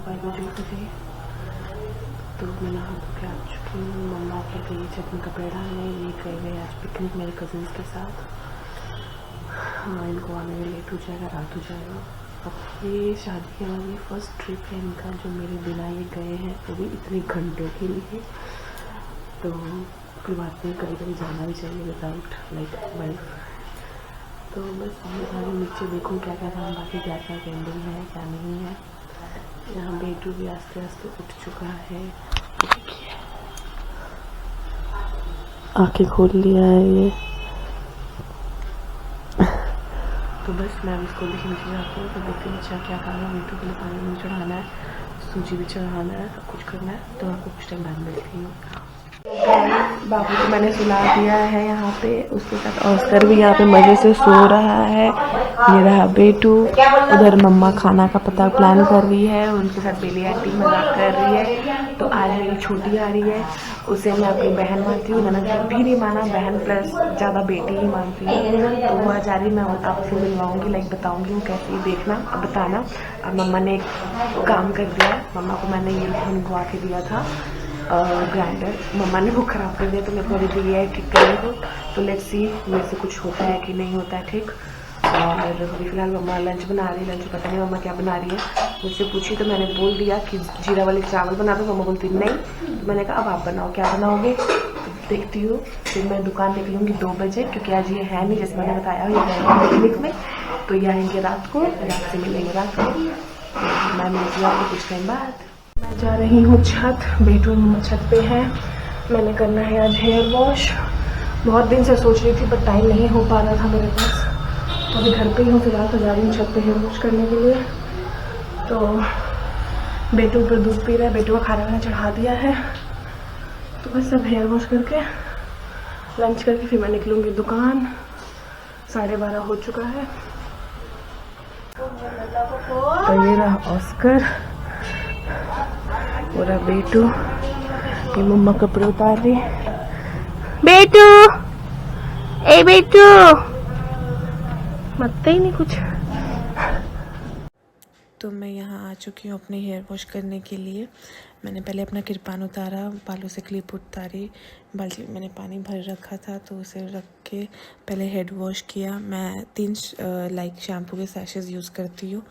5 बजे तो मैं नहा धो के आ चुकी हूँ। मम्मा ऊपर गई छत में कपड़े डालने, ये गए आज पिकनिक मेरे कज़न्स के साथ। हाँ, इनको आने में लेट हो जाएगा, रात हो जाएगा। अब ये शादी के बाद ये फर्स्ट ट्रिप है इनका जो मेरे बिना ये गए हैं, वो भी इतने घंटों के लिए। तो कोई बात नहीं, कभी कभी जाना भी चाहिए विदाउट लाइक वाइफ। तो बस मैं नीचे देखूँ क्या क्या काम बाकी, क्या क्या पेंडिंग है क्या नहीं है। यहाँ बेटू भी आस्ते आस्ते उठ चुका है, आंखें खोल लिया है ये। तो बस मैं इसको भी नीचे जाती हूँ तो देखती हूँ अच्छा क्या काम है। बेटू के लिए पानी भी चढ़ाना है, सूजी भी चढ़ाना है, सब कुछ करना है। तो आपको कुछ टाइम बाद मिलती हूँ। बाबू को मैंने सुला दिया है यहाँ पे, उसके साथ ऑस्कर भी यहाँ पे मज़े से सो रहा है। ये रहा बेटू, उधर मम्मा खाना का पता प्लान कर रही है, उनके साथ बेली आंटी मजाक कर रही है। तो आज मेरी छोटी आ रही है, उसे मैं अपनी बहन मानती हूँ, ननद भी नहीं माना, बहन प्लस ज़्यादा बेटी ही मानती हूँ। तो वो आज आ रही, मैं आपसे मिलवाऊँगी, लाइक बताऊँगी वो कैसी है, देखना अब बताना। अब मम्मा ने एक काम कर दिया है, मम्मा को मैंने ये फोन गुआ के दिया था ग्राइंडर, मम्मा ने वो ख़राब कर दिया। तो मेरे को अभी ये है ठीक करने को। तो लेट्स सी मेरे से कुछ होता है कि नहीं होता है ठीक। और अभी फ़िलहाल मम्मा लंच बना रही है, लंच पता नहीं मम्मा क्या बना रही है। मुझसे पूछी तो मैंने बोल दिया कि जीरा वाले चावल बना दो। मम्मा बोलती नहीं, तो मैंने कहा अब आप बनाओ, क्या बनाओगे। तो देखती हूँ, फिर मैं दुकान निकलूँगी 2 बजे, क्योंकि आज ये है नहीं, जैसे मैंने बताया ये जाएंगे पिकनिक में। तो ये आएंगे रात को, रात से मिलेंगे रात को। मैं मिलती हूँ आपको कुछ टाइम बाद। मैं जा रही हूँ छत, बेटू मम्मा छत पे है। मैंने करना है आज हेयर वॉश, बहुत दिन से सोच रही थी बट टाइम नहीं हो पा रहा था मेरे पास। तो अभी घर पे ही हूँ फिलहाल, तो जा रही हूँ छत पे हेयर वॉश करने के लिए। तो बेटू पर दूध पी रहा है, बेटू का खाना मैंने चढ़ा दिया है। तो बस अब हेयर वॉश करके लंच करके फिर मैं निकलूँगी दुकान। 12:30 हो चुका है। तो ये रहा ऑस्कर, पूरा बेटू, ये मम्मा कपड़े उतार रही। बेटू, ए बेटू, मत ही नहीं कुछ। तो मैं यहाँ आ चुकी हूँ अपने हेयर वॉश करने के लिए। मैंने पहले अपना किरपान उतारा, बालों से क्लिप उतारी, बाल्टी मैंने पानी भर रखा था तो उसे रख के पहले हेड वॉश किया। मैं 3 लाइक शैम्पू के सैशेज़ यूज़ करती हूँ।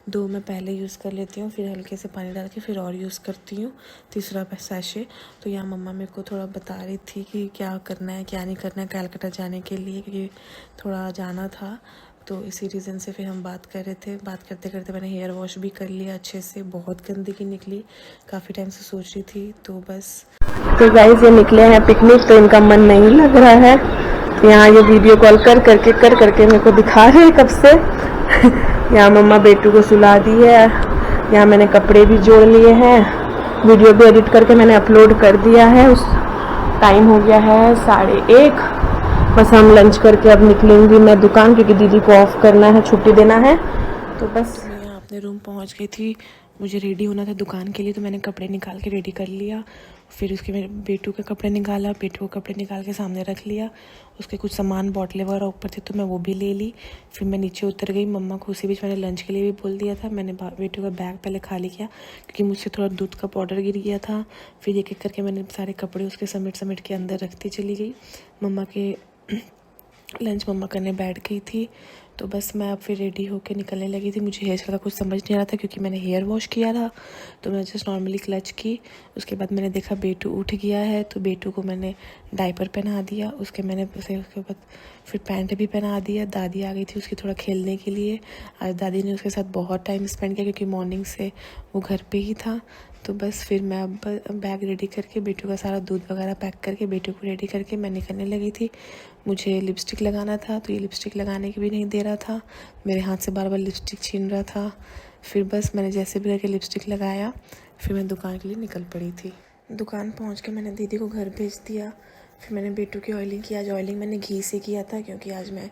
2 मैं पहले यूज़ कर लेती हूँ, फिर हल्के से पानी डाल के फिर और यूज़ करती हूँ तीसरा सैशे। तो यहाँ मम्मा मेरे को थोड़ा बता रही थी कि क्या करना है क्या नहीं करना है कलकत्ता जाने के लिए, क्योंकि थोड़ा जाना था। तो इसी रीज़न से फिर हम बात कर रहे थे। बात करते करते मैंने हेयर वॉश भी कर लिया अच्छे से, बहुत गंदगी निकली, काफ़ी टाइम से सोच रही थी। तो बस तो गाइस ये निकले हैं पिकनिक, तो इनका मन नहीं लग रहा है। तो यहाँ ये वीडियो कॉल कर करके मेरे को दिखा रहे हैं कब से। यहाँ मम्मा बेटू को सुला दी है, यहाँ मैंने कपड़े भी जोड़ लिए हैं, वीडियो भी एडिट करके मैंने अपलोड कर दिया है। उस टाइम हो गया है 1:30। बस हम लंच करके अब निकलेंगी मैं दुकान, क्योंकि दीदी को ऑफ करना है, छुट्टी देना है। तो बस मैं यहाँ अपने रूम पहुँच गई थी, मुझे रेडी होना था दुकान के लिए। तो मैंने कपड़े निकाल के रेडी कर लिया, फिर उसके मेरे बेटू के कपड़े निकाला, बेटू के कपड़े निकाल के सामने रख लिया। उसके कुछ सामान बॉटलें वगैरह ऊपर थे तो मैं वो भी ले ली। फिर मैं नीचे उतर गई। मम्मा को उसी बीच मैंने लंच के लिए भी बोल दिया था। मैंने बेटू का बैग पहले खाली किया, क्योंकि मुझसे थोड़ा दूध का पाउडर गिर गया था। फिर एक एक करके मैंने सारे कपड़े उसके समेट के अंदर रखती चली गई। मम्मा के लंच मम्मा करने बैठ गई थी। तो बस मैं अब फिर रेडी होकर निकलने लगी थी। मुझे हेयर स्टाइल का कुछ समझ नहीं आ रहा था, क्योंकि मैंने हेयर वॉश किया था। तो मैं जस्ट नॉर्मली क्लच की। उसके बाद मैंने देखा बेटू उठ गया है, तो बेटू को मैंने डायपर पहना दिया। उसके बाद फिर पैंट भी पहना दिया। दादी आ गई थी उसकी थोड़ा खेलने के लिए। आज दादी ने उसके साथ बहुत टाइम स्पेंड किया, क्योंकि मॉर्निंग से वो घर पे ही था। तो बस फिर मैं अब बैग रेडी करके बेटू का सारा दूध वगैरह पैक करके बेटू को रेडी करके मैं निकलने लगी थी। मुझे लिपस्टिक लगाना था, तो ये लिपस्टिक लगाने की भी नहीं दे रहा था, मेरे हाथ से बार बार लिपस्टिक छीन रहा था। फिर बस मैंने जैसे भी करके लिपस्टिक लगाया, फिर मैं दुकान के लिए निकल पड़ी थी। दुकान पहुंच के मैंने दीदी को घर भेज दिया। फिर मैंने बेटू की ऑयलिंग की। आज ऑयलिंग मैंने घी से किया था, क्योंकि आज मैं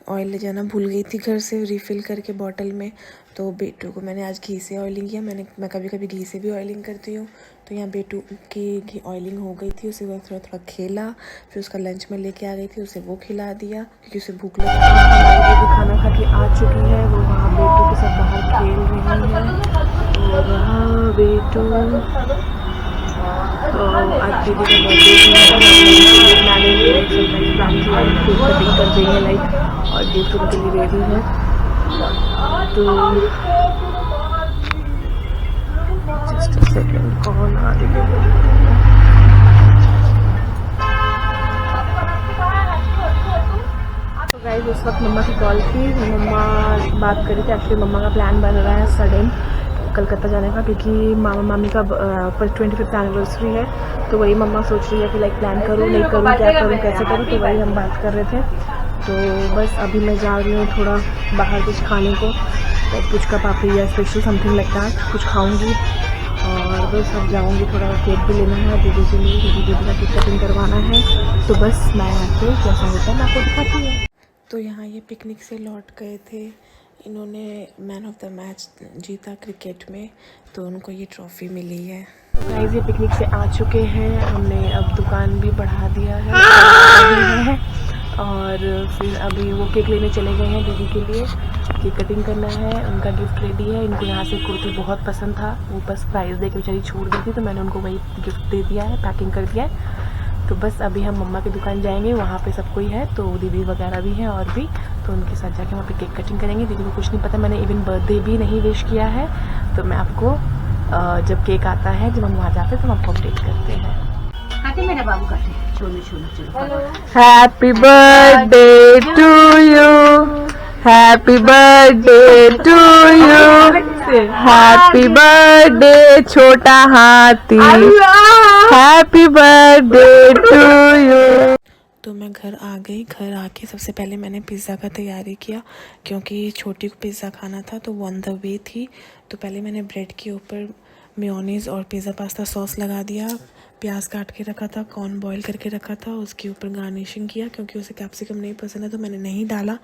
ऑयल ले जाना भूल गई थी घर से रिफ़िल करके बॉटल में। तो बेटू को मैंने आज घी से ऑयलिंग किया। मैं कभी कभी घी से भी ऑयलिंग करती हूँ। तो यहाँ बेटू की घी ऑयलिंग हो गई थी, उसे थोड़ा थोड़ा खेला। फिर उसका लंच में लेके आ गई थी, उसे वो खिला दिया, क्योंकि उसे भूख लगी। हमारी बेबी खाना खा के आ चुकी है, वो वहाँ बेटू के साथ बाहर खेल रही है। और वे टू आज दीदी का बर्थडे कटिंग कर रही है लाइक, और गिफ्ट उनके लिए रेडी है। तो जस्ट अ सेकंड, कौन आ रही है? गाइस उस वक्त मम्मा की कॉल थी, मम्मा बात कर रही थी। एक्चुअली मम्मा का प्लान बन रहा है सडन कलकत्ता जाने का, क्योंकि मामा मामी का 25th एनिवर्सरी है। तो वही मम्मा सोच रही है कि लाइक प्लान करूँ नहीं करूँ, क्या करूँ कैसे करूँ। तो वही हम बात कर रहे थे। तो बस अभी मैं जा रही हूँ थोड़ा बाहर कुछ खाने को, लाइक पुचका पापड़ी या स्पेशल समथिंग लाइक दैट कुछ खाऊँगी। और बस अब जाऊँगी, थोड़ा केक भी लेना है दीदी के लिए, क्योंकि दीदी का केक कटिंग करवाना है। तो बस मैं आके कैसा होता है मैं आपको दिखाती हूँ। तो यहाँ ये पिकनिक से लौट गए थे, इन्होंने मैन ऑफ द मैच जीता क्रिकेट में, तो उनको ये ट्रॉफ़ी मिली है। गाइस ये पिकनिक से आ चुके हैं, हमने अब दुकान भी बढ़ा दिया है और फिर अभी वो केक लेने चले गए हैं दीदी के लिए, केक कटिंग करना है, उनका गिफ्ट रेडी है। इनको यहाँ से कुर्ती बहुत पसंद था, वो बस प्राइस दे के बेचारी छोड़ दी थी, तो मैंने उनको वही गिफ्ट दे दिया है, पैकिंग कर दिया है। तो बस अभी हम मम्मा की दुकान जाएंगे, वहाँ पे सब कोई है, तो दीदी वगैरह भी हैं और भी, तो उनके साथ जाके वहाँ पे केक कटिंग करेंगे। दीदी को कुछ नहीं पता, मैंने इवन बर्थडे भी नहीं विश किया है। तो मैं आपको जब केक आता है, जब हम वहाँ जाते हैं तो हम आपको अपडेट करते हैं। काटे मेरा बाबू काटे, छोले छोले। Happy birthday to you, happy birthday to you, happy birthday छोटा हाथी, हैप्पी बर्थडे टू यू। तो मैं घर आ गई, घर आके सबसे पहले मैंने पिज़्ज़ा का तैयारी किया, क्योंकि छोटी को पिज़्ज़ा खाना था तो वो ऑन द वे थी। तो पहले मैंने ब्रेड के ऊपर मेयोनीज़ और पिज़्ज़ा पास्ता सॉस लगा दिया, प्याज काट के रखा था, कॉर्न बॉईल करके रखा था, उसके ऊपर गार्निशिंग किया, क्योंकि उसे कैप्सिकम नहीं पसंद है तो मैंने नहीं डाला।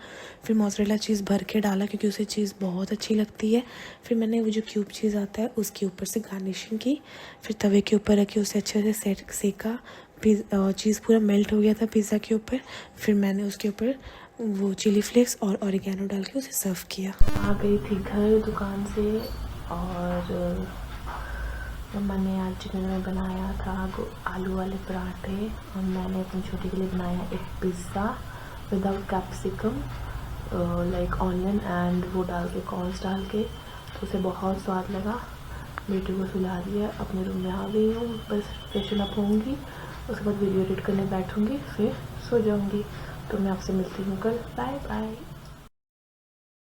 फिर मोज़रेला चीज़ भर के डाला, क्योंकि उसे चीज़ बहुत अच्छी लगती है। फिर मैंने वो जो क्यूब चीज़ आता है उसके ऊपर से गार्निशिंग की, फिर तवे के ऊपर रखी, उसे अच्छे से सेका, चीज़ पूरा मेल्ट हो गया था पिज़्ज़ा के ऊपर। फिर मैंने उसके ऊपर वो चिली फ्लेक्स और ऑरिगेनो डाल के उसे सर्व किया। आ गई थी घर दुकान से, और मम्मा ने आज चिकन में बनाया था आलू वाले पराठे, और मैंने अपनी छोटी के लिए बनाया एक pizza without capsicum, like onion and वो डाल के कॉर्न्स डाल के, तो उसे बहुत स्वाद लगा। बेटी को सुला दिया, अपने रूम में आ गई हूँ, बस फ्रेशन अप होंगी, उसके बाद वीडियो एडिट करने बैठूँगी, फिर सो जाऊँगी। तो मैं आपसे मिलती हूँ कल, बाय बाय।